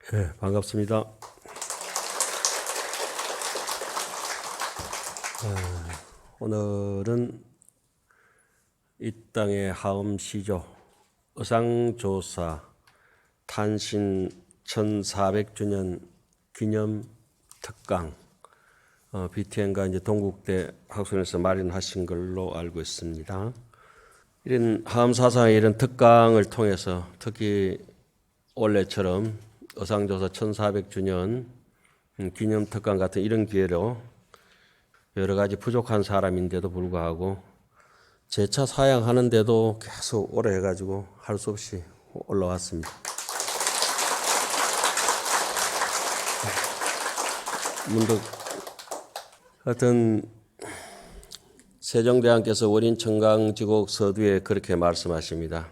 네, 반갑습니다. 오늘은 이 땅의 하엄시조 의상조사 탄신 1400주년 기념 특강 BTN과 이제 동국대 학술에서 마련하신 걸로 알고 있습니다. 이런 하엄사상의 이런 특강을 통해서 특히 올해처럼 의상조사 1400주년 기념 특강 같은 이런 기회로 여러 가지 부족한 사람인데도 불구하고 재차 사양하는데도 계속 오래 해가지고 할 수 없이 올라왔습니다. 문득 하여튼 세종대왕께서 원인청강지곡 서두에 그렇게 말씀하십니다.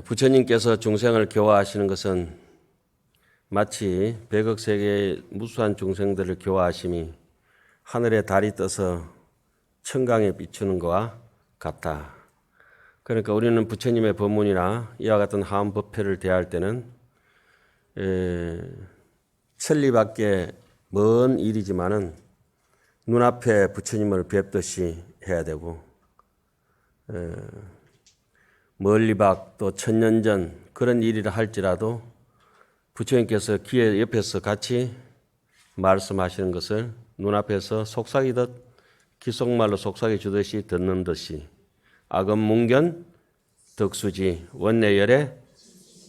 부처님께서 중생을 교화하시는 것은 마치 100억 세계의 무수한 중생들을 교화하심이 하늘에 달이 떠서 청강에 비추는 것과 같다. 그러니까 우리는 부처님의 법문이나 이와 같은 하엄법회를 대할 때는 천리밖에 먼 일이지만은 눈앞에 부처님을 뵙듯이 해야 되고 멀리 밖 또 천년 전 그런 일이라 할지라도 부처님께서 귀에 옆에서 같이 말씀하시는 것을 눈앞에서 속삭이듯 기속말로 속삭여 주듯이 듣는 듯이 악언문견 덕수지 원내열의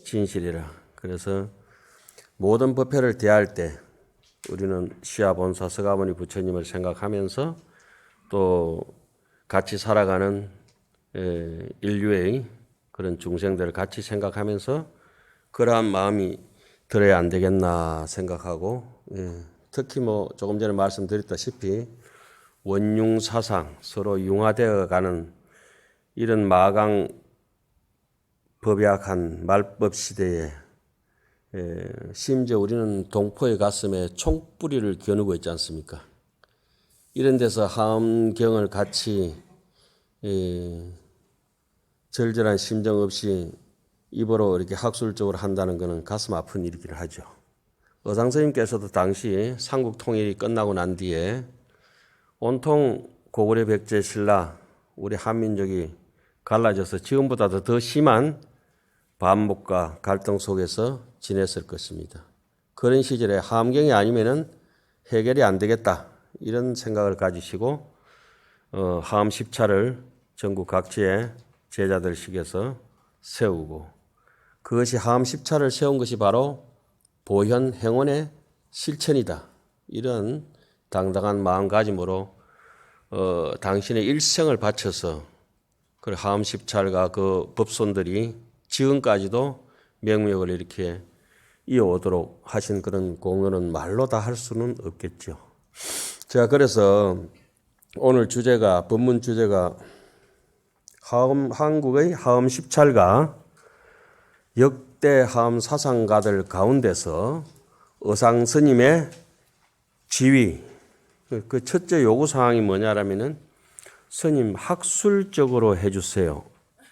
진실이라. 그래서 모든 법회를 대할 때 우리는 시아본사 서가모니 부처님을 생각하면서 또 같이 살아가는 인류의 그런 중생들을 같이 생각하면서 그러한 마음이 들어야 안 되겠나 생각하고 특히 조금 전에 말씀드렸다시피 원융사상 서로 융화되어 가는 이런 마강 법약한 말법 시대에 심지어 우리는 동포의 가슴에 총뿌리를 겨누고 있지 않습니까? 이런 데서 하엄경을 같이 절절한 심정 없이 입으로 이렇게 학술적으로 한다는 것은 가슴 아픈 일이긴 하죠. 의상스님께서도 당시 삼국 통일이 끝나고 난 뒤에 온통 고구려 백제 신라 우리 한민족이 갈라져서 지금보다도 더 심한 반목과 갈등 속에서 지냈을 것입니다. 그런 시절에 하엄경이 아니면은 해결이 안 되겠다 이런 생각을 가지시고 하엄 10차를 전국 각지에 제자들식에서 세우고 그것이 하엄 10차를 세운 것이 바로 보현 행원의 실천이다. 이런 당당한 마음가짐으로 당신의 일생을 바쳐서 그 하엄 10차과 그 법손들이 지금까지도 명명을 이렇게 이어오도록 하신 그런 공헌은 말로 다 할 수는 없겠죠. 제가 그래서 오늘 주제가 법문 주제가 한국의 하엄 10차가 역대 하엄 사상가들 가운데서 의상스님의 지위 그 첫째 요구사항이 뭐냐라면은 스님 학술적으로 해주세요.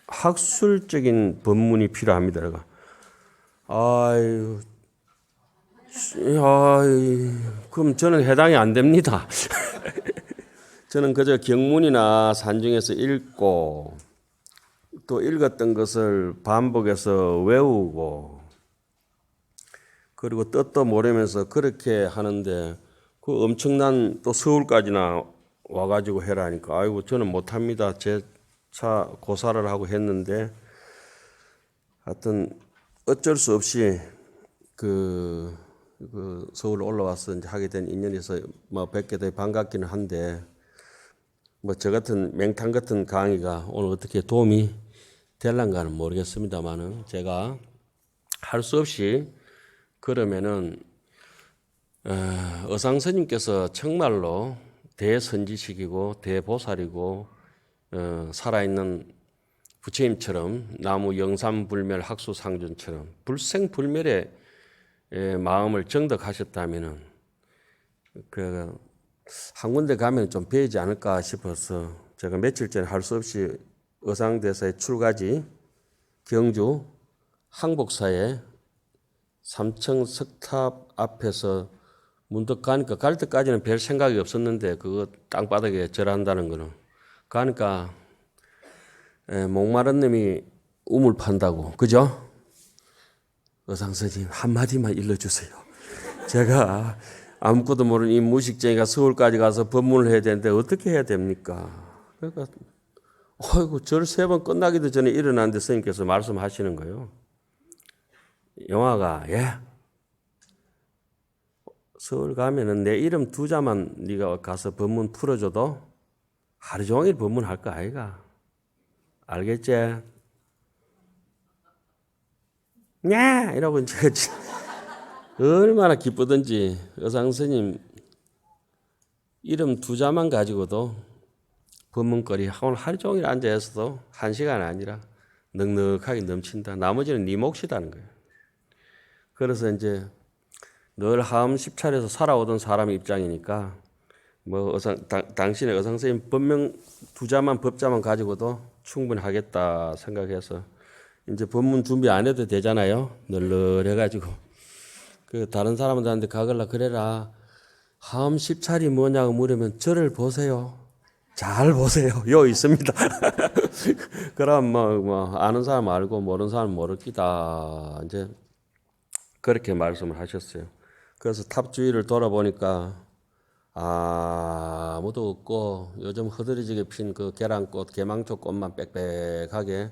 학술적인 법문이 필요합니다. 그럼 저는 해당이 안 됩니다. 저는 그저 경문이나 산중에서 읽고 또 읽었던 것을 반복해서 외우고 그리고 뜻도 모르면서 그렇게 하는데 그 엄청난 또 서울까지나 와가지고 해라 하니까 아이고 저는 못합니다. 제 차 고사를 하고 했는데 하여튼 어쩔 수 없이 그 서울 올라와서 이제 하게 된 인연에서 뵙게 돼 반갑기는 한데 저 같은 맹탕 같은 강의가 오늘 어떻게 도움이 될란가는 모르겠습니다만은 제가 할 수 없이 그러면은 의상스님께서 정말로 대선지식이고 대보살이고 살아있는 부처님처럼 나무 영삼불멸 학수상준처럼 불생불멸의 마음을 정덕하셨다면은 한 군데 가면 좀 배우지 않을까 싶어서 제가 며칠 전에 할 수 없이 의상대사의 출가지 경주 항복사에 삼청 석탑 앞에서 문득 가니까 갈 때까지는 별 생각이 없었는데 그거 땅바닥에 절한다는 거는 가니까 목마른 놈이 우물 판다고 그죠? 의상선생님 한마디만 일러주세요. 제가 아무것도 모르는 이 무식쟁이가 서울까지 가서 법문을 해야 되는데 어떻게 해야 됩니까? 그러니까 어이구 절 3번 끝나기도 전에 일어났는데 선생님께서 말씀하시는 거예요. 영화가 서울 가면은 내 이름 2자만 네가 가서 법문 풀어줘도 하루 종일 법문할 거 아이가? 알겠지? 냐 이러고 이제 얼마나 기쁘든지 의상스님 이름 2자만 가지고도 법문거리 오늘 하루 종일 앉아 있어도 1시간 아니라 넉넉하게 넘친다. 나머지는 네 몫이다는 거예요. 그래서 이제 늘 하음 10차례에서 살아오던 사람 입장이니까 뭐 당신의 의상선생님 법명 2자만 법자만 가지고도 충분하겠다 생각해서 이제 법문 준비 안 해도 되잖아요. 널널해가지고 그 다른 사람들한테 가글라 그래라. 하음 10차례 뭐냐고 물으면 저를 보세요. 잘 보세요. 요 있습니다. 그럼 뭐 아는 사람 알고 모르는 사람 모르기다. 이제 그렇게 말씀을 하셨어요. 그래서 탑 주위를 돌아보니까 아무도 없고 요즘 흐드러지게 핀 그 계란꽃, 개망초 꽃만 빽빽하게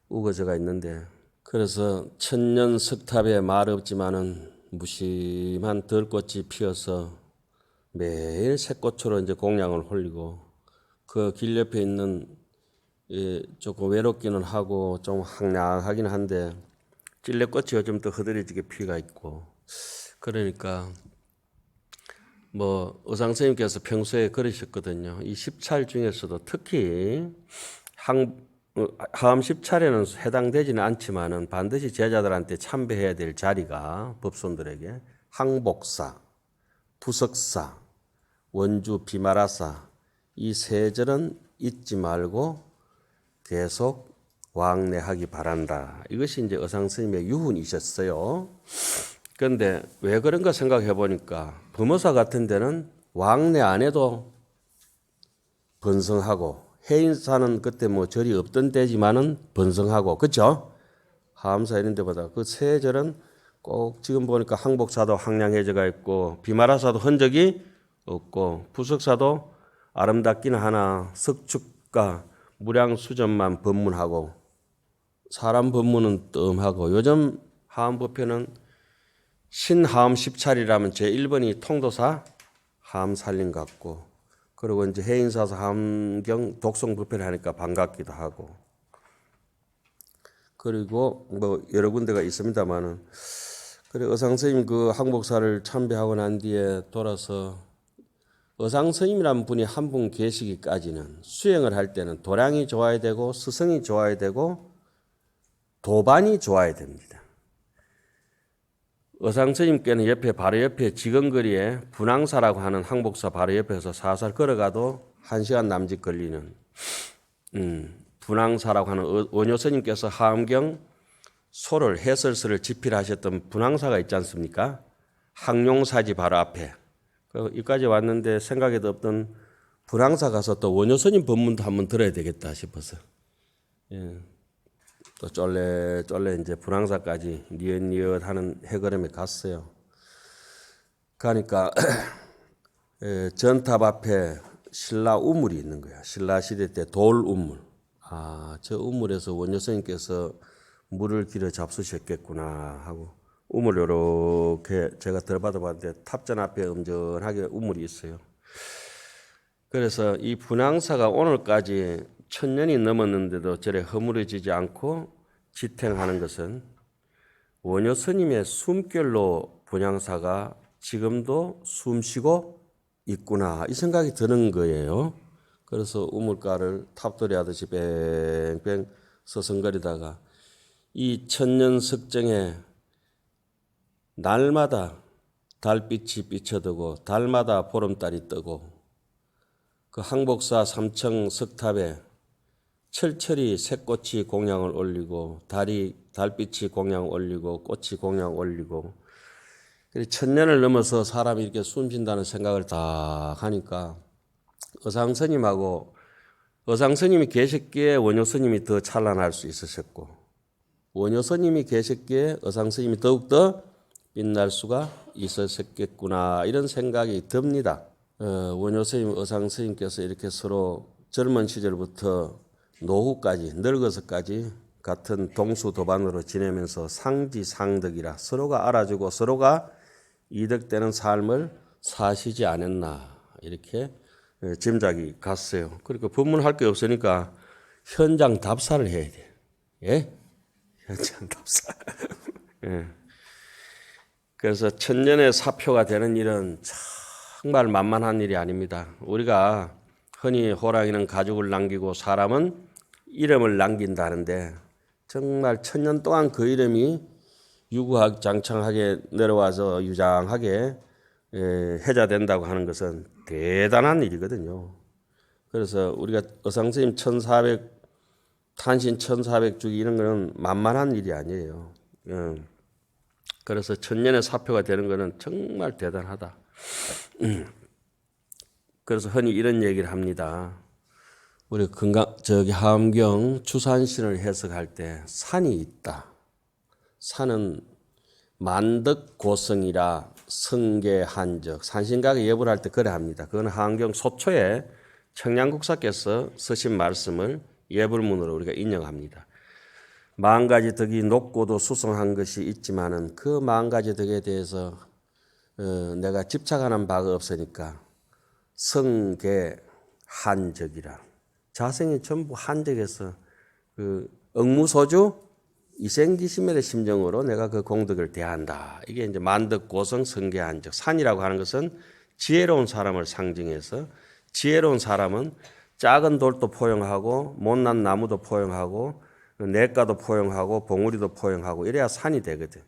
우거져가 있는데 그래서 천년 석탑에 말 없지만은 무심한 들꽃이 피어서 매일 새꽃으로 이제 공양을 홀리고 그 길 옆에 있는 조금 외롭기는 하고 좀 황량하긴 한데 찔레꽃이 요즘 또 흐드러지게 피가 있고 그러니까 뭐 의상 선생님께서 평소에 그러셨거든요. 이 10차례 중에서도 특히 하음 10차례는 해당되지는 않지만은 반드시 제자들한테 참배해야 될 자리가 법손들에게 항복사, 부석사, 원주 비마라사 이 3절은 잊지 말고 계속 왕래하기 바란다. 이것이 이제 의상 스님의 유훈이셨어요. 그런데 왜 그런가 생각해 보니까 범어사 같은 데는 왕래 안 해도 번성하고 해인사는 그때 뭐 절이 없던 때지만은 번성하고 그렇죠? 하암사 이런 데보다 그 3절은 꼭 지금 보니까 항복사도 황량해져가 있고 비마라사도 흔적이 없고 부석사도 아름답기는 하나 석축과 무량수전만 법문하고 사람 법문은 뜸하고 요즘 하암법회는 신하암 10차례라면 제1번이 통도사 하암 살림 같고 그리고 이제 해인사사 하암경 독송 법회를 하니까 반갑기도 하고 그리고 뭐 여러 군데가 있습니다만은 그래 의상스님 그 항복사를 참배하고 난 뒤에 돌아서 의상스님이라는 분이 한 분 계시기까지는 수행을 할 때는 도량이 좋아야 되고 스승이 좋아야 되고 도반이 좋아야 됩니다. 의상스님께는 옆에 바로 옆에 지근거리에 분황사라고 하는 항복사 바로 옆에서 살살 걸어가도 1시간 남짓 걸리는 분황사라고 하는 원효스님께서 하암경 소를 해설서를 집필하셨던 분황사가 있지 않습니까? 항룡사지 바로 앞에 여기까지 왔는데 생각에도 없던 분황사 가서 또 원효스님 법문도 한번 들어야 되겠다 싶어서 또 쫄래 이제 분황사까지 니엇니엇 하는 해걸음에 갔어요. 가니까 전탑 앞에 신라 우물이 있는 거야. 신라 시대 때 돌 우물. 저 우물에서 원효스님께서 물을 길어 잡수셨겠구나 하고 우물 이렇게 제가 들어봐도 봤는데 탑전 앞에 음전하게 우물이 있어요. 그래서 이 분황사가 오늘까지 1000년이 넘었는데도 저래 허물어지지 않고 지탱하는 것은 원효 스님의 숨결로 분황사가 지금도 숨쉬고 있구나 이 생각이 드는 거예요. 그래서 우물가를 탑돌이 하듯이 뺑뺑 서성거리다가 이 천년 석정에 날마다 달빛이 비춰두고 달마다 보름달이 뜨고 그 항복사 삼청 석탑에 철철이 새꽃이 공양을 올리고 달빛이 공양을 올리고 꽃이 공양을 올리고 천년을 넘어서 사람이 이렇게 숨쉰다는 생각을 다 하니까 의상스님이 계셨기에 원효스님이 더 찬란할 수 있으셨고 원효스님이 계셨기에 의상스님이 더욱더 빛날 수가 있었겠구나 이런 생각이 듭니다. 원효스님, 의상스님께서 이렇게 서로 젊은 시절부터 노후까지 늙어서까지 같은 동수도반으로 지내면서 상지상덕이라 서로가 알아주고 서로가 이득되는 삶을 사시지 않았나 이렇게 짐작이 갔어요. 그러니까 법문할 게 없으니까 현장 답사를 해야 돼. 예? 현장 답사. 예. 그래서 천년의 사표가 되는 일은 정말 만만한 일이 아닙니다. 우리가 흔히 호랑이는 가죽을 남기고 사람은 이름을 남긴다는데 정말 천년 동안 그 이름이 유구장창하게 내려와서 유장하게 해자된다고 하는 것은 대단한 일이거든요. 그래서 우리가 의상스님 탄신 1400주기 이런 거는 만만한 일이 아니에요. 그래서 천년의 사표가 되는 것은 정말 대단하다. 그래서 흔히 이런 얘기를 합니다. 우리 하암경 추산신을 해석할 때 산이 있다. 산은 만덕고성이라 성계한적. 산신각의 예불 할 때 그래 합니다. 그건 하암경 소초에 청량국사께서 쓰신 말씀을 예불문으로 우리가 인용합니다. 40가지 덕이 높고도 수성한 것이 있지만은 그 40가지 덕에 대해서 내가 집착하는 바가 없으니까 성계한적이라. 자생이 전부 한적에서 그 억무소주 이생지심의 심정으로 내가 그 공덕을 대한다. 이게 이제 만덕고성 성계한적. 산이라고 하는 것은 지혜로운 사람을 상징해서 지혜로운 사람은 작은 돌도 포용하고 못난 나무도 포용하고 냇가도 포용하고 봉우리도 포용하고 이래야 산이 되거든.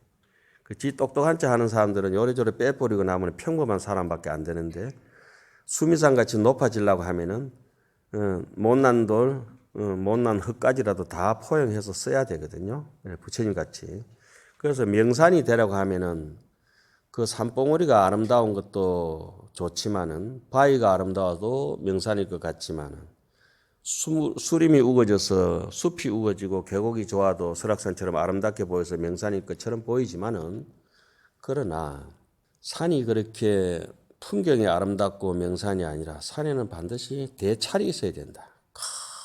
지 똑똑한 체 하는 사람들은 요래저래 빼버리고 나면 평범한 사람밖에 안 되는데 수미산같이 높아지려고 하면은 못난 돌, 못난 흙까지라도 다 포용해서 써야 되거든요. 부처님같이. 그래서 명산이 되라고 하면은 그 산봉우리가 아름다운 것도 좋지만은 바위가 아름다워도 명산일 것 같지만은 수림이 우거져서 숲이 우거지고 계곡이 좋아도 설악산처럼 아름답게 보여서 명산일 것처럼 보이지만은 그러나 산이 그렇게 풍경이 아름답고 명산이 아니라 산에는 반드시 대찰이 있어야 된다.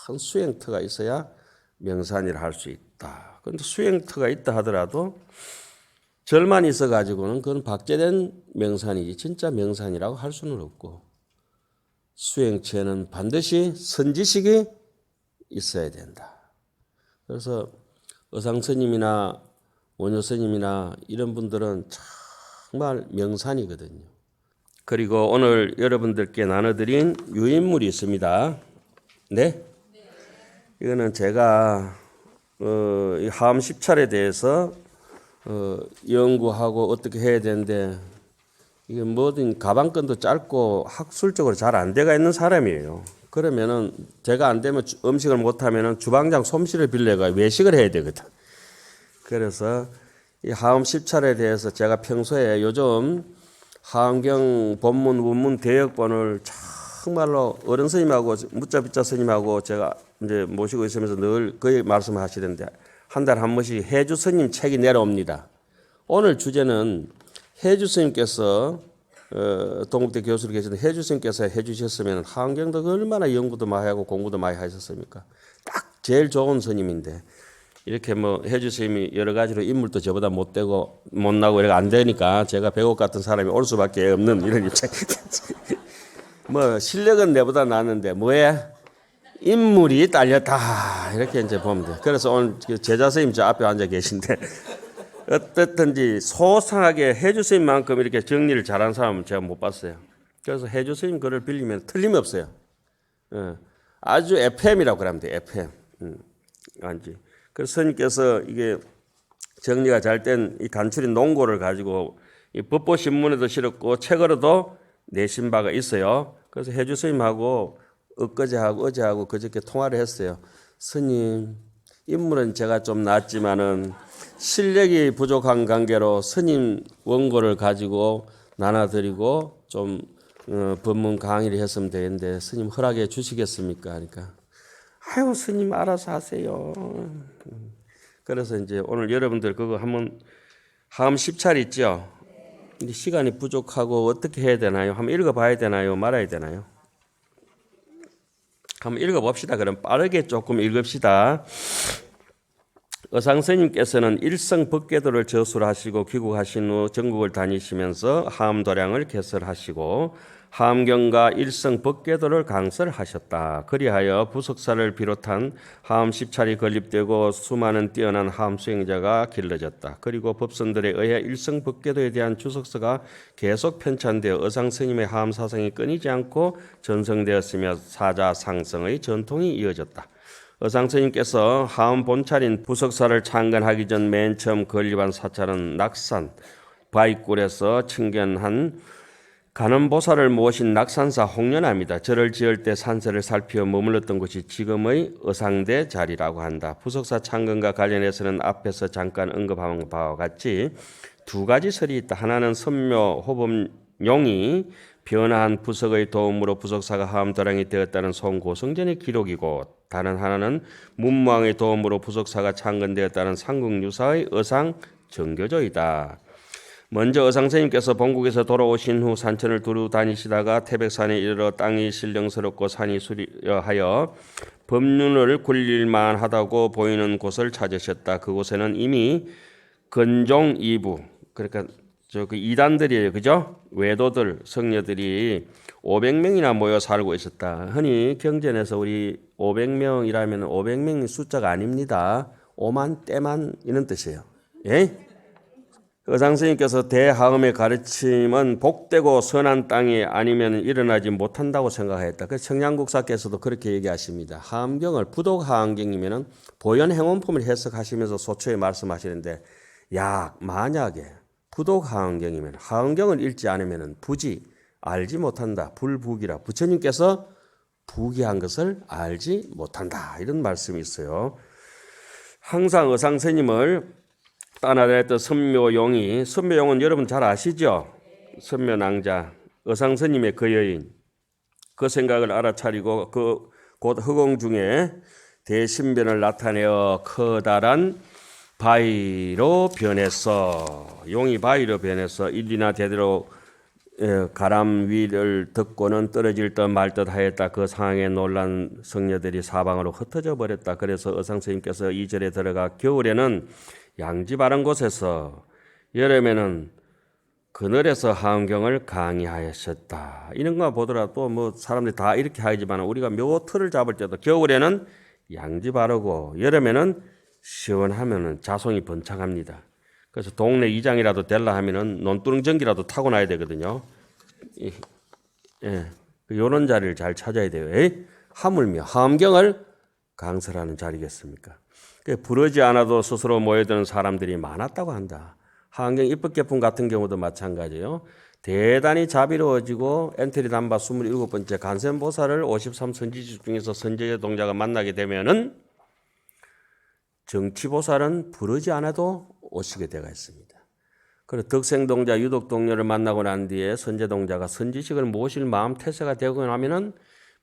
큰 수행터가 있어야 명산이라 할 수 있다. 그런데 수행터가 있다 하더라도 절만 있어가지고는 그건 박제된 명산이지 진짜 명산이라고 할 수는 없고 수행체는 반드시 선지식이 있어야 된다. 그래서 의상스님이나 원효스님이나 이런 분들은 정말 명산이거든요. 그리고 오늘 여러분들께 나눠드린 유인물이 있습니다. 네? 이거는 제가 하암 10차례에 대해서 연구하고 어떻게 해야 되는데 이게 뭐든 가방끈도 짧고 학술적으로 잘 안 돼가 있는 사람이에요. 그러면은 제가 안 되면 음식을 못 하면은 주방장 솜씨를 빌려가 외식을 해야 되거든. 그래서 이 하암 10차례에 대해서 제가 평소에 요즘 하암경 본문 원문 대역본을 정말로 어른 스님하고 묻자비자 스님하고 제가 이제 모시고 있으면서 늘 거의 말씀하시던데 한 달에 한 번씩 해주 스님 책이 내려옵니다. 오늘 주제는 해주 스님께서 동국대 교수로 계시던 해주 스님께서 해주셨으면 하암경도 얼마나 연구도 많이 하고 공부도 많이 하셨습니까? 딱 제일 좋은 스님인데 이렇게 뭐 해주 스님이 여러 가지로 인물도 저보다 못되고 못나고 이렇게 안 되니까 제가 배곡 같은 사람이 올 수밖에 없는 이런 입장. 뭐 실력은 내보다 낫는데 뭐에 인물이 딸렸다 이렇게 이제 보면 돼. 그래서 오늘 제자 스님 저 앞에 앉아 계신데 어떻든지 소상하게 해주 스님만큼 이렇게 정리를 잘하는 사람은 제가 못 봤어요. 그래서 해주 스님 글을 빌리면 틀림없어요. 아주 FM이라고 그러면 돼. FM. 안지. 그래서 스님께서 이게 정리가 잘 된 이 간추린 논고를 가지고 이 법보 신문에도 실었고 책으로도 내신 바가 있어요. 그래서 해주 스님하고 엊그제하고 어제하고 그저께 통화를 했어요. 스님, 인물은 제가 좀 낫지만은 실력이 부족한 관계로 스님 원고를 가지고 나눠드리고 좀 법문 강의를 했으면 되는데 스님 허락해 주시겠습니까? 하니까 아유 스님 알아서 하세요. 그래서 이제 오늘 여러분들 그거 한번 하음 10차례 있죠? 근데 시간이 부족하고 어떻게 해야 되나요? 한번 읽어봐야 되나요? 말아야 되나요? 한번 읽어봅시다. 그럼 빠르게 조금 읽읍시다. 의상스님께서는 일성 법궤도를 저술하시고 귀국하신 후 전국을 다니시면서 하암도량을 개설하시고 하암경과 일성 법궤도를 강설하셨다. 그리하여 부석사를 비롯한 하암 10차례 건립되고 수많은 뛰어난 하암 수행자가 길러졌다. 그리고 법선들에 의해 일성 법궤도에 대한 주석서가 계속 편찬되어 의상스님의 하암 사상이 끊이지 않고 전성되었으며 사자상성의 전통이 이어졌다. 의상스님께서 하암 본찰인 부석사를 창건하기 전 맨 처음 건립한 사찰은 낙산 바위굴에서 청견한 간원보살을 모신 낙산사 홍련암이다. 절을 지을 때 산세를 살피어 머물렀던 곳이 지금의 의상대 자리라고 한다. 부석사 창건과 관련해서는 앞에서 잠깐 언급한 바와 같이 두 가지 설이 있다. 하나는 선묘 호범용이 변화한 부석의 도움으로 부석사가 하암도량이 되었다는 송고성전의 기록이고, 다른 하나는 문무왕의 도움으로 부석사가 창건되었다는 삼국유사의 의상 정교조이다. 먼저 의상스님께서 본국에서 돌아오신 후 산천을 두루 다니시다가 태백산에 이르러 땅이 신령스럽고 산이 수려하여 법륜을 굴릴만 하다고 보이는 곳을 찾으셨다. 그곳에는 이미 건종 2부, 그러니까 그 이단들이에요. 그죠? 외도들, 성녀들이 500명이나 모여 살고 있었다. 흔히 경전에서 우리 500명이라면 500명이 숫자가 아닙니다. 오만, 때만 이런 뜻이에요. 예? 의상스님께서 대하음의 가르침은 복되고 선한 땅이 아니면 일어나지 못한다고 생각했다. 그래서 청량국사께서도 그렇게 얘기하십니다. 하암경을 부독하암경이면 보현행원품을 해석하시면서 소초에 말씀하시는데, 만약에 부독하암경이면 하암경을 읽지 않으면 부지 알지 못한다. 불부기라. 부처님께서 부기한 것을 알지 못한다. 이런 말씀이 있어요. 항상 의상스님을 따라다녔던 선묘용은 여러분 잘 아시죠? 선묘낭자, 의상스님의 그 여인, 그 생각을 알아차리고 곧 허공 중에 대신변을 나타내어 커다란 바위로 변했어. 용이 바위로 변해서 일리나 제대로 가람 위를 덮고는 떨어질 듯 말 듯 하였다. 그 상황에 놀란 성녀들이 사방으로 흩어져 버렸다. 그래서 의상스님께서 2절에 들어가 겨울에는 양지 바른 곳에서, 여름에는 그늘에서 하암경을 강의하였었다. 이런 거 보더라도 뭐 사람들이 다 이렇게 하지만 우리가 묘틀을 잡을 때도 겨울에는 양지 바르고 여름에는 시원하면은 자송이 번창합니다. 그래서 동네 이장이라도 될라 하면은 논두렁 전기라도 타고 나야 되거든요. 이런 자리를 잘 찾아야 돼요. 하물며 하암경을 강설하는 자리겠습니까? 부르지 않아도 스스로 모여드는 사람들이 많았다고 한다. 하암경 입법개품 같은 경우도 마찬가지예요. 대단히 자비로워지고 엔트리 담바 27번째 간센보살을 53선지식 중에서 선제의 동자가 만나게 되면은 정치보살은 부르지 않아도 오시게 되어 있습니다. 그리고 덕생동자, 유독동료를 만나고 난 뒤에 선제동자가 선지식을 모실 마음 태세가 되고 나면은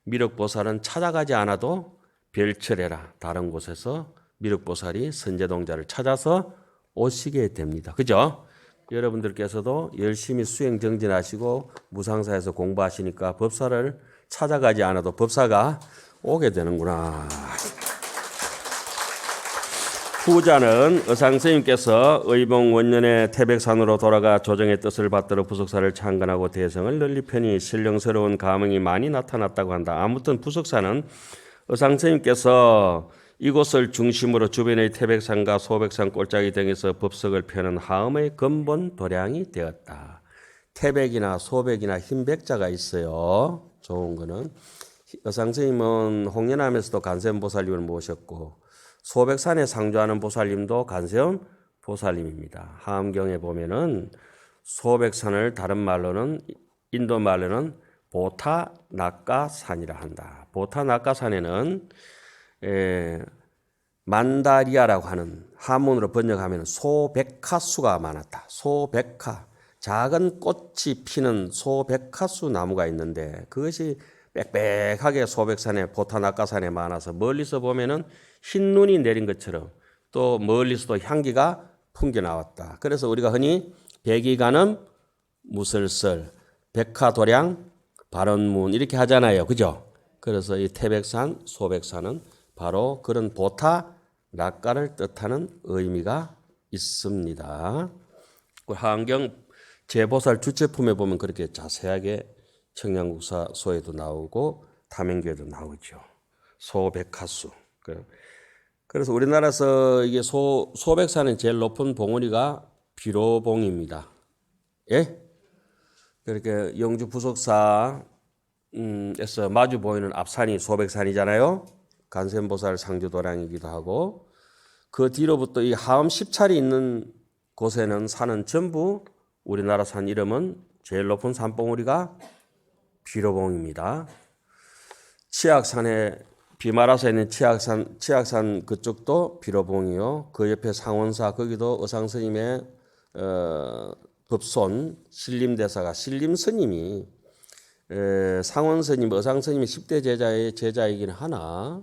미륵보살은 찾아가지 않아도 별철해라 다른 곳에서 미륵보살이 선제동자를 찾아서 오시게 됩니다. 그죠? 여러분들께서도 열심히 수행 정진하시고 무상사에서 공부하시니까 법사를 찾아가지 않아도 법사가 오게 되는구나. 후자는 의상스님께서 의봉 원년에 태백산으로 돌아가 조정의 뜻을 받들어 부석사를 창건하고 대성을 널리편이 신령스러운 감흥이 많이 나타났다고 한다. 아무튼 부석사는 의상스님께서 이곳을 중심으로 주변의 태백산과 소백산 골짜기 등에서 법석을 펴는 하음의 근본 도량이 되었다. 태백이나 소백이나 흰백자가 있어요. 좋은 거는. 의상스님은 홍련암에서도 간세음보살님을 모셨고 소백산에 상주하는 보살님도 간세음 보살님입니다. 하암경에 보면은 소백산을 다른 말로는 인도 말로는 보타나카산이라 한다. 보타나카산에는 만다리아라고 하는 한문으로 번역하면 소백화수가 많았다. 소백화, 작은 꽃이 피는 소백화수 나무가 있는데 그것이 빽빽하게 소백산에 보타낙가산에 많아서 멀리서 보면은 흰 눈이 내린 것처럼 또 멀리서도 향기가 풍겨 나왔다. 그래서 우리가 흔히 백이간음 무설설, 백화도량 발원문 이렇게 하잖아요. 그죠? 그래서 이 태백산, 소백산은 바로 그런 보타 낙가를 뜻하는 의미가 있습니다. 하안경 제보살 주체품에 보면 그렇게 자세하게 청양국사소에도 나오고 다명교에도 나오죠. 소백화수. 그래서 우리나라에서 이게 소백산의 제일 높은 봉우리가 비로봉입니다. 예? 그렇게 영주 부석사에서 마주 보이는 앞산이 소백산이잖아요. 간센보살 상주도량이기도 하고 그 뒤로부터 이 하음 10차리 있는 곳에는 산은 전부 우리나라 산 이름은 제일 높은 산봉우리가 비로봉입니다. 치악산에 비마라서에 있는 치악산 그쪽도 비로봉이요. 그 옆에 상원사 거기도 의상스님의 법손 신림대사가 신림스님이 상원스님, 의상스님이 10대 제자의 제자이긴 하나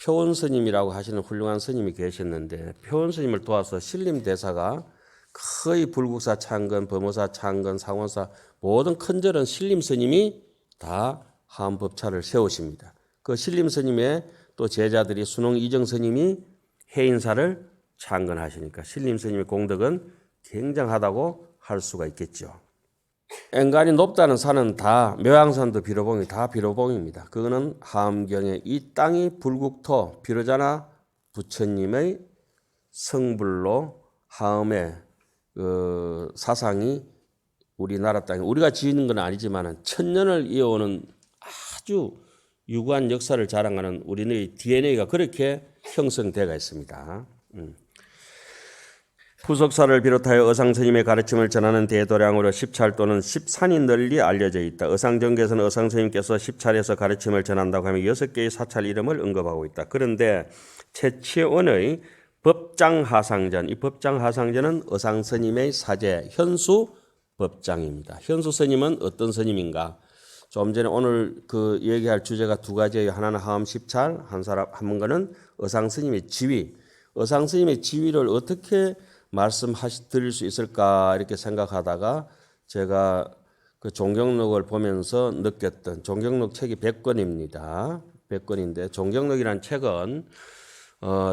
표원스님이라고 하시는 훌륭한 스님이 계셨는데 표원스님을 도와서 신림대사가 거의 불국사 창건, 범어사 창건, 상원사 모든 큰절은 신림스님이 다 하음법차를 세우십니다. 그 신림스님의 또 제자들이 순홍 이정스님이 해인사를 창건하시니까 신림스님의 공덕은 굉장하다고 할 수가 있겠죠. 엔간이 높다는 산은 다 묘양산도 비로봉이 다 비로봉입니다. 그거는 하암경에 이 땅이 불국토 비로자나 부처님의 성불로 하암의 사상이 우리나라 땅에 우리가 지은 건 아니지만 천년을 이어오는 아주 유구한 역사를 자랑하는 우리의 DNA가 그렇게 형성되어 있습니다. 부석사를 비롯하여 의상스님의 가르침을 전하는 대도량으로 10찰 또는 10산이 널리 알려져 있다. 의상정계에서는 의상스님께서 10찰에서 가르침을 전한다고 하면 6개의 사찰 이름을 언급하고 있다. 그런데 최치원의 법장하상전, 이 법장하상전은 의상스님의 사제 현수 법장입니다. 현수 스님은 어떤 스님인가? 좀 전에 오늘 그 얘기할 주제가 두 가지예요. 하나는 하음 10찰, 한 거는 의상스님의 지위. 의상스님의 지위를 어떻게 드릴 수 있을까 이렇게 생각하다가 제가 그 종경록을 보면서 느꼈던 종경록 책이 100권입니다. 100권인데 종경록이라는 책은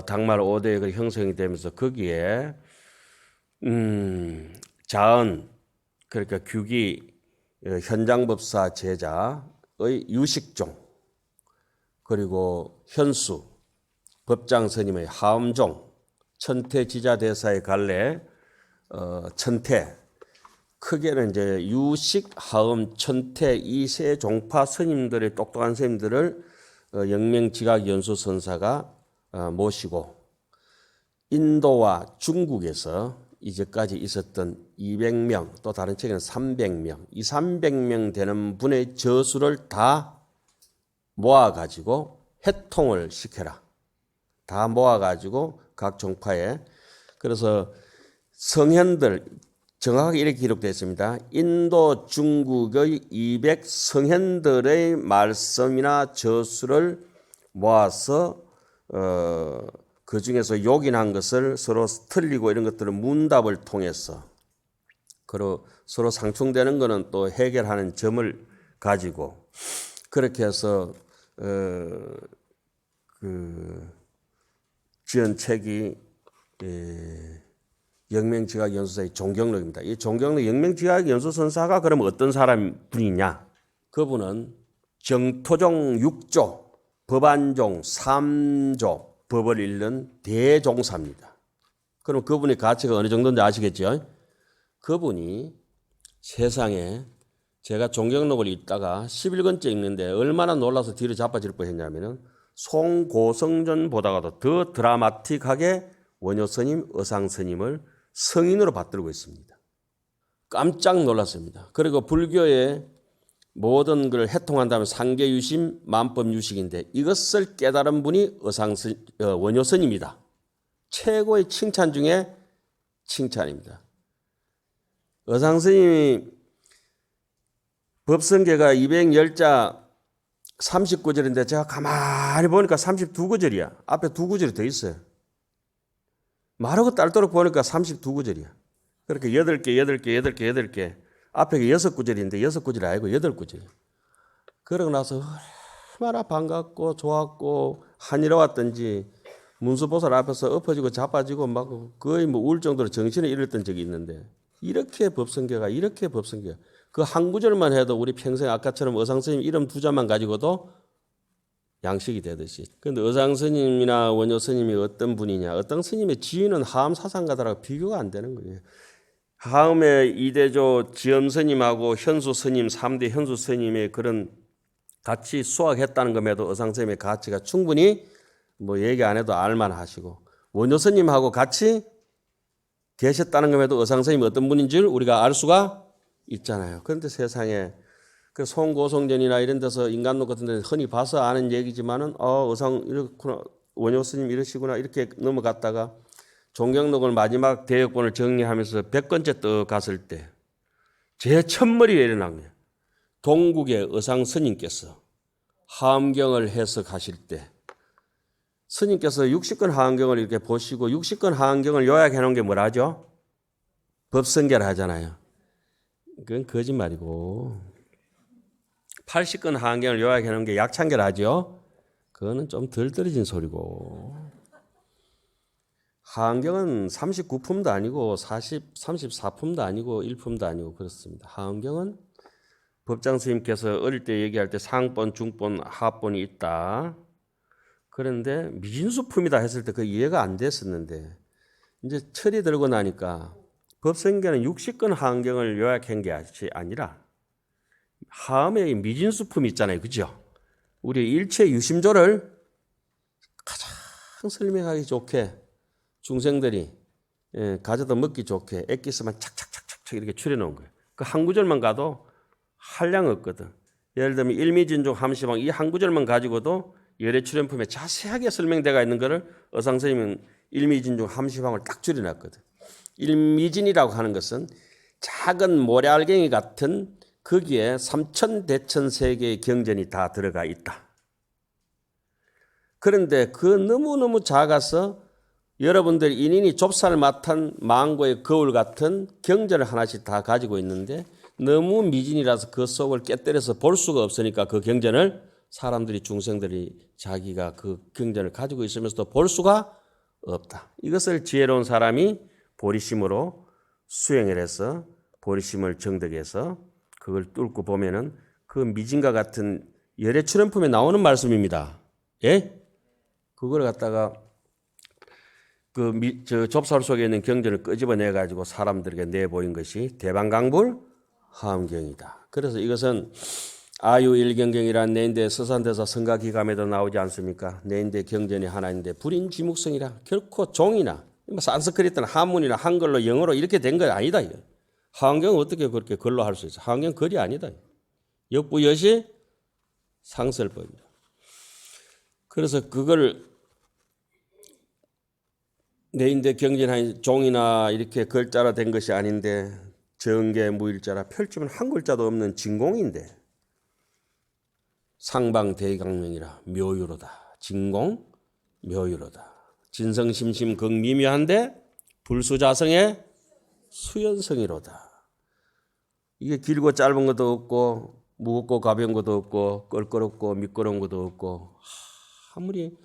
당말 5대가 형성이 되면서 거기에 자언 그러니까 규기 현장법사 제자의 유식종 그리고 현수 법장스님의 하음종 천태지자대사의 갈래 천태 크게는 이제 유식, 하음, 천태 이 세 종파 스님들의 똑똑한 스님들을 영명지각연수선사가 모시고 인도와 중국에서 이제까지 있었던 200명 또 다른 책에는 300명 이 300명 되는 분의 저수를 다 모아가지고 해통을 시켜라. 다 모아가지고 각 종파에 그래서 성현들 정확하게 이렇게 기록되어 있습니다. 인도 중국의 200 성현들의 말씀이나 저수를 모아서 그 중에서 요긴한 것을 서로 틀리고 이런 것들을 문답을 통해서 그리고 서로 상충되는 것은 또 해결하는 점을 가지고 그렇게 해서 지은 책이 영명지각연수사의 종경록입니다. 이 종경록 영명지각연수선사가 그럼 어떤 분이냐? 그분은 정토종 6조, 법안종 3조, 법을 읽는 대종사입니다. 그럼 그분의 가치가 어느 정도인지 아시겠죠? 그분이 세상에 제가 종경록을 읽다가 11권째 읽는데 얼마나 놀라서 뒤로 자빠질 뻔했냐면은 송고성전보다도 더 드라마틱하게 원효스님, 의상스님을 성인으로 받들고 있습니다. 깜짝 놀랐습니다. 그리고 불교의 모든 걸 해통한다면 상계유심 만법유식인데 이것을 깨달은 분이 원효스님이다. 최고의 칭찬 중에 칭찬입니다. 어상스님이 법성계가 210자 39절인데 제가 가만히 보니까 32구절이야. 앞에 2구절이 더 있어요. 말하고 딸도록 보니까 32구절이야. 그렇게 8개. 앞에 6구절인데 6구절이 아니고 8구절이야. 그러고 나서 얼마나 반갑고 좋았고 한이로웠던지 문수보살 앞에서 엎어지고 자빠지고 막 거의 뭐 울 정도로 정신을 잃었던 적이 있는데 이렇게 법성계가 그 한 구절만 해도 우리 평생 아까처럼 어상스님 이름 2자만 가지고도 양식이 되듯이. 그런데 어상스님이나 원효스님이 어떤 분이냐. 어떤 스님의 지위는 하암 사상가들하고 비교가 안 되는 거예요. 하암의 이대조 지엄스님하고 현수스님 3대 현수스님의 그런 같이 수학했다는 것에도 어상스님의 가치가 충분히 뭐 얘기 안 해도 알만하시고 원효스님하고 같이 계셨다는 것에도 어상스님이 어떤 분인 줄 우리가 알 수가 있잖아요. 그런데 세상에 그 송고송전이나 이런 데서 인간론 같은 데 흔히 봐서 아는 얘기지만은 어상 이렇구나 원효스님 이러시구나 이렇게 넘어갔다가 종경록을 마지막 대역본을 정리하면서 100권째 떠 갔을 때 제 첫머리에 일어난 거예요. 동국의 어상 스님께서 하암경을 해석하실 때 스님께서 60권 하암경을 이렇게 보시고 60권 하암경을 요약해 놓은 게 뭐라죠? 법성계를 하잖아요. 그건 거짓말이고 80권 하암경을 요약해 놓은 게 약창계를 하죠. 그거는 좀 덜 떨어진 소리고 하암경은 39품도 아니고 34품도 아니고 1품도 아니고 그렇습니다. 하암경은 법장 스님께서 어릴 때 얘기할 때 상본, 중본, 하본이 있다. 그런데 미진수품이다 했을 때 그 이해가 안 됐었는데 이제 철이 들고 나니까 법성계는 60권 하암경을 요약한 게 아니라 하암의 미진수품이 있잖아요. 그죠? 우리 일체 유심조를 가장 설명하기 좋게 중생들이 가져다 먹기 좋게 엑기스만 착착착착 이렇게 추려놓은 거예요. 그 한 구절만 가도 한량 없거든. 예를 들면 일미진종 함시방 이 한 구절만 가지고도 열애출연품에 자세하게 설명되어 있는 것을 어상스님은 일미진종 함시방을 딱 줄여놨거든. 일미진이라고 하는 것은 작은 모래알갱이 같은 거기에 삼천대천세계의 경전이 다 들어가 있다. 그런데 그 너무너무 작아서 여러분들 인인이 좁쌀마탄 망고의 거울 같은 경전을 하나씩 다 가지고 있는데 너무 미진이라서 그 속을 깨뜨려서 볼 수가 없으니까 그 경전을 사람들이 중생들이 자기가 그 경전을 가지고 있으면서도 볼 수가 없다. 이것을 지혜로운 사람이 보리심으로 수행을 해서 보리심을 정득해서 그걸 뚫고 보면은 그 미진과 같은 열애 출연품에 나오는 말씀입니다. 예? 그걸 갖다가 저 좁쌀 속에 있는 경전을 끄집어내 가지고 사람들에게 내보인 것이 대방강불 하암경이다. 그래서 이것은 아유일경경이란 내인대 서산대사 성가기감에도 나오지 않습니까? 내인대 경전이 하나인데 불인지묵성이라 결코 종이나 산스크리트나 한문이나 한글로 영어로 이렇게 된 거 아니다. 하암경은 어떻게 그렇게 글로 할 수 있어? 하암경 글이 아니다. 역부여시 상설법이다. 그래서 그걸 내인대 경전한 종이나 이렇게 글자로 된 것이 아닌데 정계 무일자라 펼치면 한 글자도 없는 진공인데 상방대강명이라 묘유로다. 진공 묘유로다. 진성심심 극미묘한데 불수자성의 수연성이로다. 이게 길고 짧은 것도 없고 무겁고 가벼운 것도 없고 껄끄럽고 미끄러운 것도 없고 아무리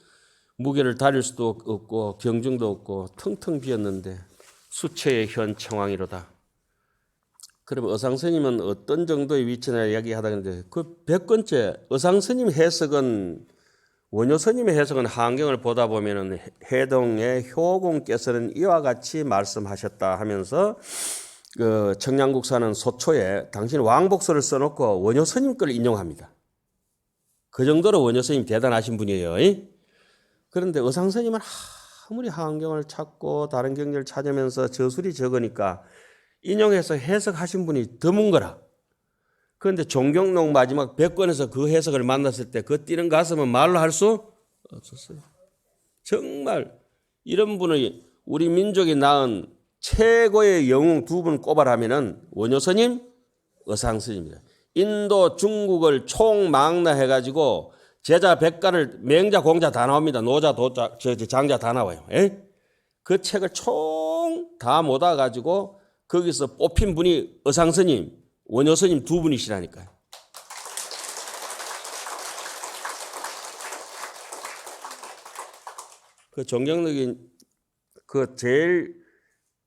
무게를 다릴 수도 없고 경중도 없고 텅텅 비었는데 수체의 현 청왕이로다. 그러면 어상스님은 어떤 정도의 위치나 이야기하다 했는데 그 100권째 어상스님 해석은 원효스님의 해석은 하암경을 보다 보면은 해동의 효공께서는 이와 같이 말씀하셨다 하면서 그 청량국사는 소초에 당신 왕복서를 써놓고 원효스님 걸 인용합니다. 그 정도로 원효스님 대단하신 분이에요. 그런데 어상스님은 아무리 하암경을 찾고 다른 경전을 찾으면서 저술이 적으니까 인용해서 해석하신 분이 드문 거라. 그런데 종경록 마지막 100권에서 그 해석을 만났을 때 그 뛰는 가슴은 말로 할 수 없었어요. 정말 이런 분을 우리 민족이 낳은 최고의 영웅 두 분 꼽아라면은 원효 스님, 의상 스님입니다. 인도, 중국을 총망라해가지고 제자 백가를 맹자, 공자 다 나옵니다. 노자, 도자, 장자 다 나와요. 에? 그 책을 총 다 모아가지고 거기서 뽑힌 분이 의상 스님, 원효 스님 두 분이시라니까요. 그 종경록이 그 제일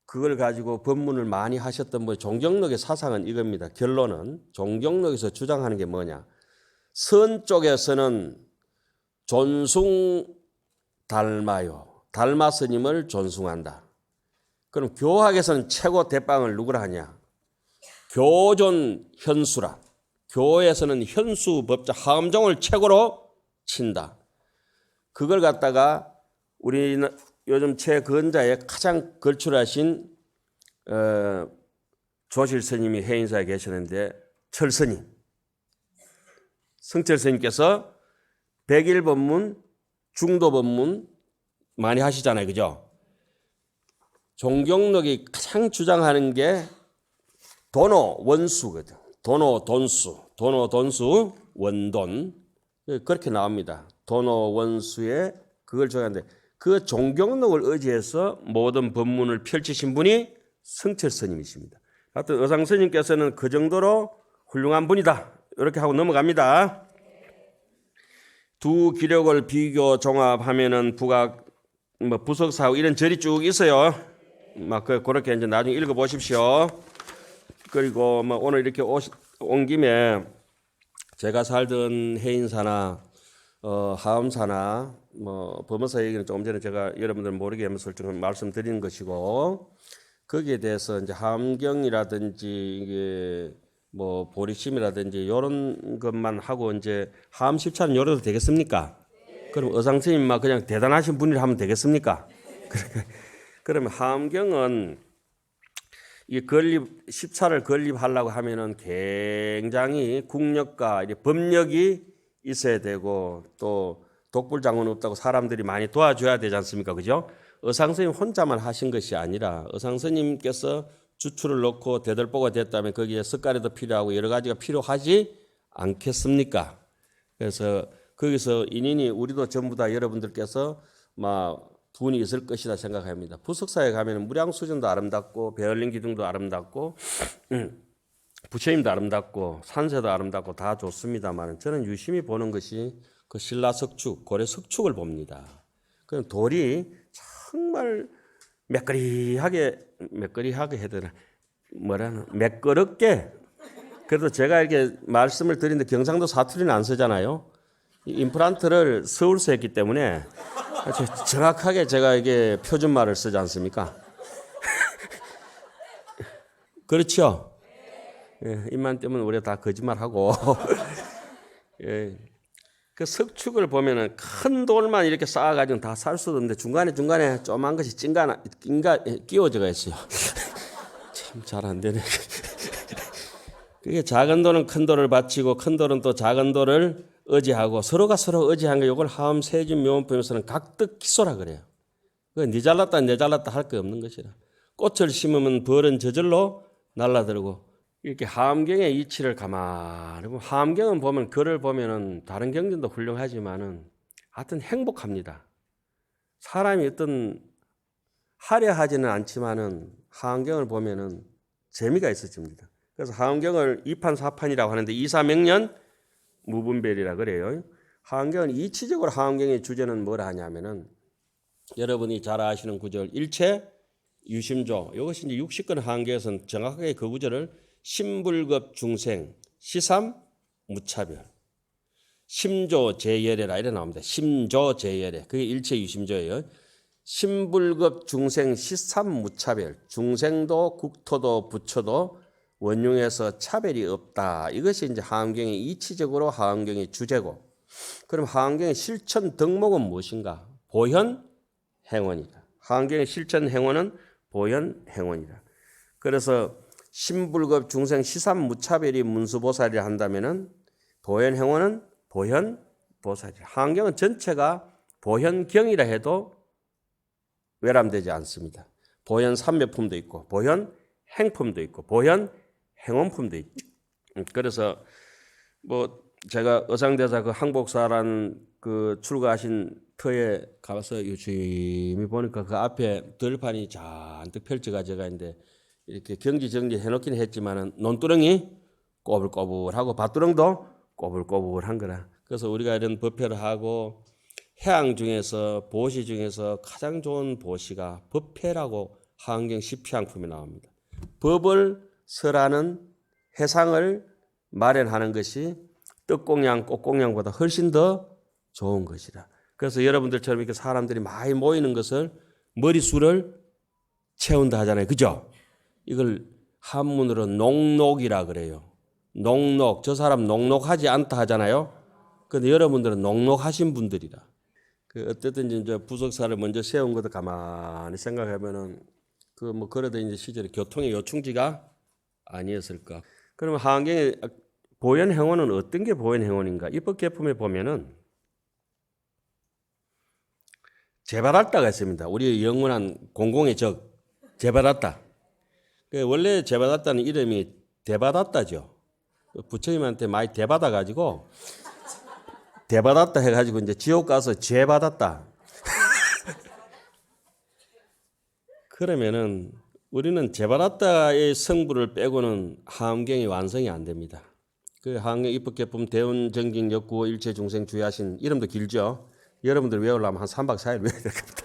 그걸 가지고 법문을 많이 하셨던 분, 종경록의 사상은 이겁니다. 결론은 종경록에서 주장하는 게 뭐냐? 선 쪽에서는 존숭 달마요. 달마 스님을 존숭한다. 그럼 교학에서는 최고 대빵을 누구라 하냐? 교존 현수라. 교에서는 현수 법자 하엄종을 최고로 친다. 그걸 갖다가 우리 요즘 최근자에 가장 걸출하신 조실 스님이 해인사에 계시는데 철스님, 성철 스님께서 백일 법문, 중도 법문 많이 하시잖아요. 그죠? 종경록이 가장 주장하는 게 도노 원수거든. 도노 돈수, 도노 돈수 원돈 그렇게 나옵니다. 도노 원수에 그걸 주장하는데 그 종경록을 의지해서 모든 법문을 펼치신 분이 성철 스님이십니다. 하여튼 의상 스님께서는 그 정도로 훌륭한 분이다. 이렇게 하고 넘어갑니다. 두 기력을 비교 종합하면은 부각 부석사하고 이런 절이 쭉 있어요. 막 그렇게 이제 나중에 읽어 보십시오. 그리고 오늘 이렇게 온 김에 제가 살던 해인사나 하엄사나 법원사 얘기는 조금 전에 제가 여러분들 모르게 하면서 좀 말씀드리는 것이고 거기에 대해서 이제 하엄경이라든지 이게 보리심이라든지 이런 것만 하고 이제 하엄 십차는 열어도 되겠습니까? 그럼 의상 스님만 그냥 대단하신 분이라 하면 되겠습니까? 그러면 하엄경은 이 건립 십차를 건립하려고 하면은 굉장히 국력과 법력이 있어야 되고 또 독불장군 없다고 사람들이 많이 도와줘야 되지 않습니까? 그죠? 의상 스님 혼자만 하신 것이 아니라 의상 스님께서 주출을 놓고 대들보가 됐다면 거기에 석가래도 필요하고 여러 가지가 필요하지 않겠습니까? 그래서 거기서 인인이 우리도 전부 다 여러분들께서 분이 있을 것이다 생각합니다. 부석사에 가면 무량수전도 아름답고 베를린 기둥도 아름답고 부처님도 아름답고 산세도 아름답고 다 좋습니다만 저는 유심히 보는 것이 그 신라 석축, 고려 석축을 봅니다. 그 돌이 정말 매끄리하게 해야 되나 매끄럽게. 그래도 제가 이렇게 말씀을 드리는데 경상도 사투리는 안 쓰잖아요. 임플란트를 서울서 했기 때문에 정확하게 제가 이게 표준말을 쓰지 않습니까? 그렇죠? 예, 입만 떼면 우리가 다 거짓말하고. 예, 그 석축을 보면은 큰 돌만 이렇게 쌓아가지고 다 살 수도 없는데 중간에 조그만 것이 끼워져가 있어요. 참 잘 안 되네. 그게 작은 돌은 큰 돌을 바치고 큰 돌은 또 작은 돌을 의지하고 서로가 서로 의지한 거 이걸 하엄 세진 묘원법에서는 각득 기소라 그래요. 네 잘났다 내 잘났다 할 거 없는 것이라. 꽃을 심으면 벌은 저절로 날라들고 이렇게 하엄경의 이치를 가만히 보면 하엄경은 보면 글을 보면은 다른 경전도 훌륭하지만은 하여튼 행복합니다. 사람이 어떤 화려하지는 않지만은 하엄경을 보면은 재미가 있어집니다. 그래서 하엄경을 2판 4판이라고 하는데 2사명년 무분별이라 그래요. 하엄경은 이치적으로 하엄경의 주제는 뭐라 하냐면은 여러분이 잘 아시는 구절 일체 유심조 이것이 이제 60권 하엄경에서는 정확하게 그 구절을 심불급 중생 시삼 무차별 심조 제열애라 이래 나옵니다. 심조 제열애 그게 일체 유심조예요. 심불급 중생 시삼 무차별 중생도 국토도 부처도 원흉에서 차별이 없다. 이것이 이제 하엄경의 이치적으로 하엄경의 주제고 그럼 하엄경의 실천 덕목은 무엇인가? 보현 행원이다. 하엄경의 실천 행원은 보현 행원이다. 그래서 신불급 중생 시삼무차별이 문수보살이라 한다면은 보현행원은 보현보살이라. 하안경은 전체가 보현경이라 해도 외람되지 않습니다. 보현삼매품도 있고 보현행품도 있고 보현행원품도 있죠. 그래서 뭐 제가 의상대사 그 항복사라는 그 출가하신 터에 가서 유심히 보니까 그 앞에 들판이 잔뜩 펼쳐가지고 있는데 이렇게 경지정리 해놓긴 했지만은 논두렁이 꼬불꼬불하고 밭두렁도 꼬불꼬불한 거라. 그래서 우리가 이런 법회를 하고 해양 중에서 보시 중에서 가장 좋은 보시가 법회라고 하안경 시피양품에 나옵니다. 법을 설하는 해상을 마련하는 것이 떡공양, 꽃공양보다 훨씬 더 좋은 것이라. 그래서 여러분들처럼 이렇게 사람들이 많이 모이는 것을 머리수를 채운다 하잖아요. 그죠? 이걸 한문으로 녹록이라 그래요. 녹록. 저 사람 녹록하지 않다 하잖아요. 그런데 여러분들은 녹록하신 분들이라. 어쨌든 이제 부석사를 먼저 세운 것도 가만히 생각하면은 뭐 그래도 이제 시절에 교통의 요충지가 아니었을까. 그러면 하안경의 보현행원은 어떤 게 보현행원인가? 입법개품에 보면은 제바닷다가 있습니다. 우리의 영원한 공공의 적 제바닷다. 원래 제바닷다는 이름이 대바닷다죠. 부처님한테 많이 대받아가지고 대받았다 해가지고 이제 지옥 가서 죄받았다. 그러면은 우리는 죄받았다의 성부를 빼고는 하안경이 완성이 안 됩니다. 그 하안경 입법개품 대운정ging 역구 일체 중생 주의하신 이름도 길죠. 여러분들 외우려면 한 3박 4일 외워야 될 겁니다.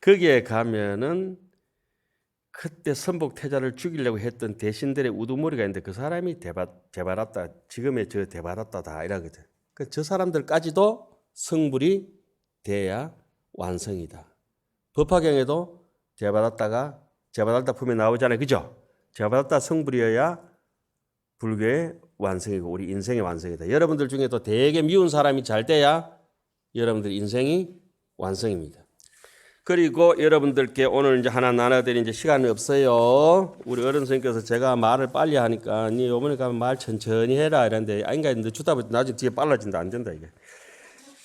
거기에 가면은 그때 선복태자를 죽이려고 했던 대신들의 우두머리가 있는데 그 사람이 대받았다. 지금의 저 대받았다다 이라거든. 저 사람들까지도 성불이 돼야 완성이다. 법화경에도 제바닷다 품에 나오잖아요. 그죠? 제바닷다 성불이어야 불교의 완성이고 우리 인생의 완성이다. 여러분들 중에도 되게 미운 사람이 잘 돼야 여러분들 인생이 완성입니다. 그리고 여러분들께 오늘 이제 하나 나눠드린 이제 시간이 없어요. 우리 어른 선생님께서 제가 말을 빨리 하니까 니 요번에 가면 말 천천히 해라 이랬는데 아닌가 했는데 주다 보니 나중에 뒤에 빨라진다 안 된다 이게.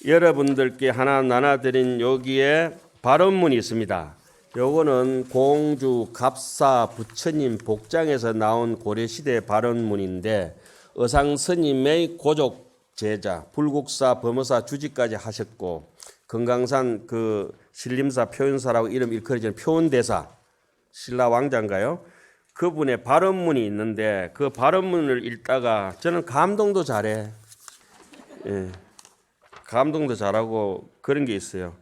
여러분들께 하나 나눠드린 여기에 발언문이 있습니다. 요거는 공주 갑사 부처님 복장에서 나온 고려시대 발언문인데 의상 스님의 고족 제자 불국사 범어사 주지까지 하셨고 금강산 그 신림사 표윤사라고 이름 일컬어지는 표은대사 신라 왕자인가요? 그분의 발언문이 있는데 그 발언문을 읽다가 저는 감동도 잘해. 예, 감동도 잘하고 그런 게 있어요.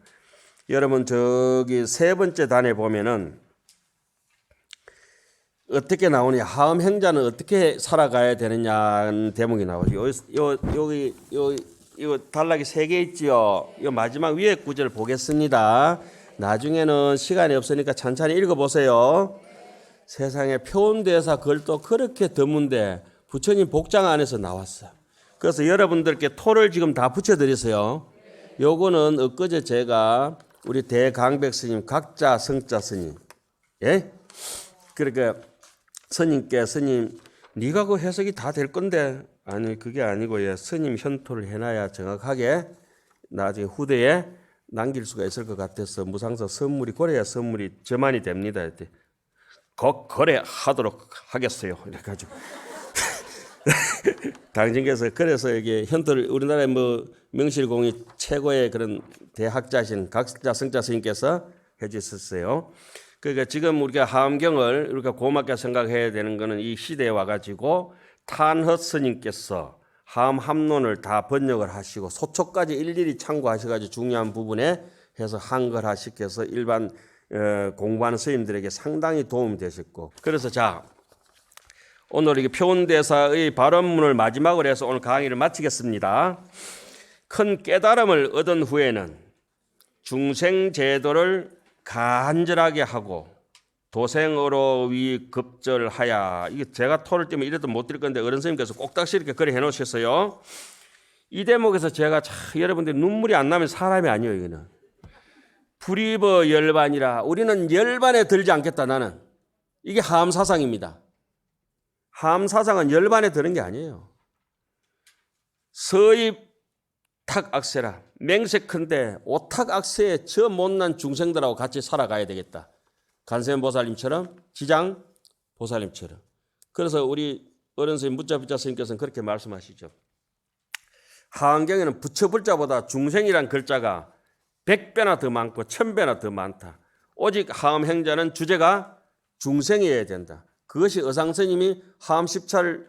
여러분 저기 세 번째 단에 보면은 어떻게 나오냐 하음행자는 어떻게 살아가야 되느냐는 대목이 나오죠. 여기 이거 단락이 3개 있지요. 이 마지막 위에 구절을 보겠습니다. 나중에는 시간이 없으니까 천천히 읽어보세요. 세상에 표운대사 글도 그렇게 드문데 부처님 복장 안에서 나왔어. 그래서 여러분들께 토를 지금 다 붙여드렸어요. 요거는 엊그제 제가 우리 대강백 스님 각자 성자 스님 예? 그러니까 스님께 스님 네가 그 해석이 다 될 건데 아니 그게 아니고 예, 스님 현토를 해놔야 정확하게 나중에 후대에 남길 수가 있을 것 같아서 무상서 선물이 그래야 선물이 저만이 됩니다. 이렇게 거래하도록 하겠어요. 이래가지고 당신께서 그래서 이게 현토를 우리나라의 뭐 명실공히 최고의 그런 대학자신 각자 성자 스님께서 해주셨어요. 그러니까 지금 우리가 하암경을 우리가 고맙게 생각해야 되는 것은 이 시대에 와가지고 탄허 스님께서 하암 합론을 다 번역을 하시고 소초까지 일일이 참고하셔가지고 중요한 부분에 해서 한글화시켜서 일반 공부하는 스님들에게 상당히 도움이 되셨고 그래서 자 오늘 이게 표운대사의 발언문을 마지막으로 해서 오늘 강의를 마치겠습니다. 큰 깨달음을 얻은 후에는 중생제도를 간절하게 하고 도생으로 위급절하야. 이게 제가 토를 때문에 이래도 못 드릴 건데 어른 선생님께서 꼭딱시 이렇게 글에 해놓으셨어요. 이 대목에서 제가 여러분들 눈물이 안 나면 사람이 아니에요. 이거는 불입어 열반이라 우리는 열반에 들지 않겠다. 나는 이게 하암사상입니다. 함사상은 열반에 드는 게 아니에요. 서입탁악세라. 맹세컨대 오탁악세에 저 못난 중생들하고 같이 살아가야 되겠다. 간세음보살님처럼 지장보살님처럼. 그래서 우리 어른 스님 무자부자 스님께서는 그렇게 말씀하시죠. 하안경에는 부처불자보다 중생이란 글자가 100배나 더 많고 1000배나 더 많다. 오직 하암행자는 주제가 중생이어야 된다. 그것이 의상스님이 하암십차를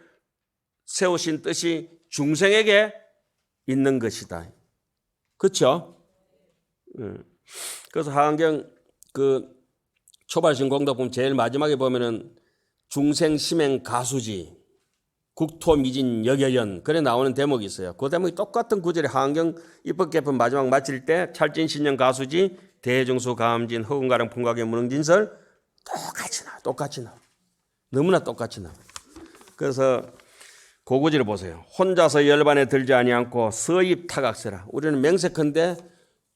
세우신 뜻이 중생에게 있는 것이다. 그렇죠? 그래서 하안경 그 초발신공덕 보면 제일 마지막에 보면은 중생심행 가수지 국토미진 역여연 그래 나오는 대목이 있어요. 그 대목이 똑같은 구절이 하안경 입법개법 마지막 마칠 때 찰진신령 가수지 대중수 가암진 허군가령 풍각의 무능진설 똑같이 나와. 너무나 똑같이 나와. 그래서 그 구절을 보세요. 혼자서 열반에 들지 아니않고 서입탁악세라. 우리는 맹세컨대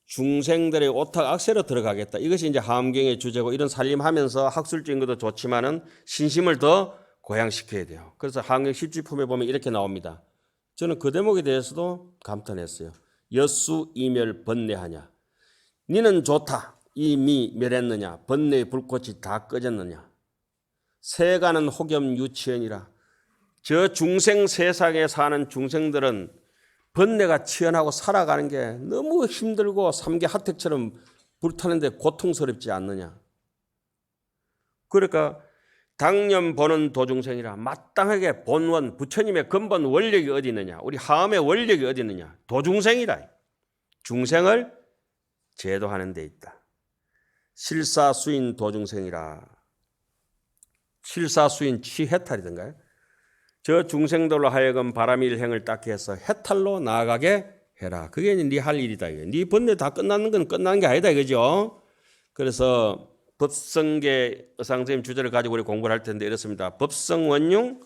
중생들의 오탁악세로 들어가겠다. 이것이 이제 하암경의 주제고 이런 살림하면서 학술적인 것도 좋지만은 신심을 더 고양시켜야 돼요. 그래서 하암경 10지품에 보면 이렇게 나옵니다. 저는 그 대목에 대해서도 감탄했어요. 여수 이멸 번뇌하냐. 니는 좋다. 이미 멸했느냐. 번뇌의 불꽃이 다 꺼졌느냐. 세가는 혹염 유치연이라. 저 중생 세상에 사는 중생들은 번뇌가 치연하고 살아가는 게 너무 힘들고 삼계 하택처럼 불타는데 고통스럽지 않느냐. 그러니까 당년 보는 도중생이라 마땅하게 본원 부처님의 근본 원력이 어디 있느냐. 우리 하암의 원력이 어디 있느냐. 도중생이라. 중생을 제도하는 데 있다. 실사수인 도중생이라. 실사수인 취해탈이던가요? 저 중생들로 하여금 바람일행을 닦게 해서 해탈로 나아가게 해라. 그게 네 할 일이다. 네 번뇌 다 끝나는 건 끝나는 게 아니다. 그죠? 그래서 법성계 의상선생님 주제를 가지고 우리 공부를 할 텐데 이렇습니다. 법성원융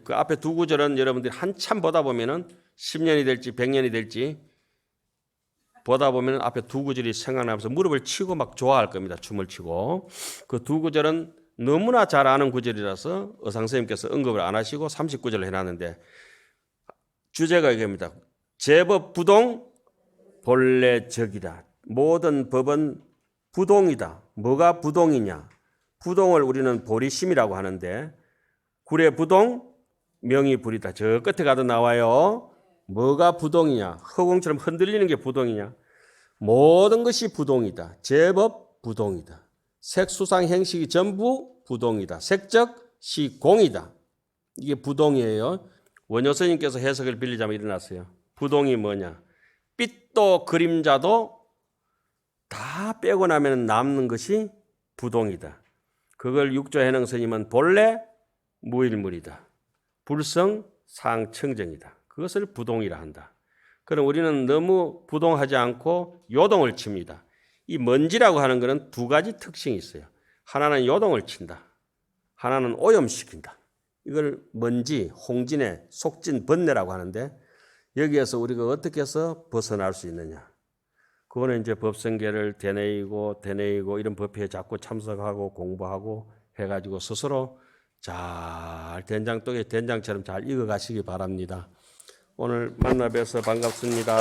그 앞에 두 구절은 여러분들이 한참 보다 보면은 10년이 될지 100년이 될지 보다 보면은 앞에 두 구절이 생각나면서 무릎을 치고 막 좋아할 겁니다. 춤을 치고. 그 두 구절은 너무나 잘 아는 구절이라서 의상선생님께서 언급을 안 하시고 39절을 해놨는데 주제가 이겁니다. 제법 부동 본래 적이다. 모든 법은 부동이다. 뭐가 부동이냐. 부동을 우리는 보리심이라고 하는데 굴의 부동 명이 불이다. 저 끝에 가도 나와요. 뭐가 부동이냐. 허공처럼 흔들리는 게 부동이냐. 모든 것이 부동이다. 제법 부동이다. 색수상 행식이 전부 부동이다. 색적 시공이다. 이게 부동이에요. 원효 스님께서 해석을 빌리자면 일어났어요. 부동이 뭐냐. 빛도 그림자도 다 빼고 나면 남는 것이 부동이다. 그걸 육조해능 스님은 본래 무일물이다. 불성 상청정이다. 그것을 부동이라 한다. 그럼 우리는 너무 부동하지 않고 요동을 칩니다. 이 먼지라고 하는 것은 두 가지 특징이 있어요. 하나는 요동을 친다. 하나는 오염시킨다. 이걸 먼지, 홍진의 속진 번뇌라고 하는데 여기에서 우리가 어떻게 해서 벗어날 수 있느냐. 그거는 이제 법성계를 되뇌이고 이런 법회에 자꾸 참석하고 공부하고 해가지고 스스로 잘 된장독에 된장처럼 잘 익어가시기 바랍니다. 오늘 만나 뵈서 반갑습니다.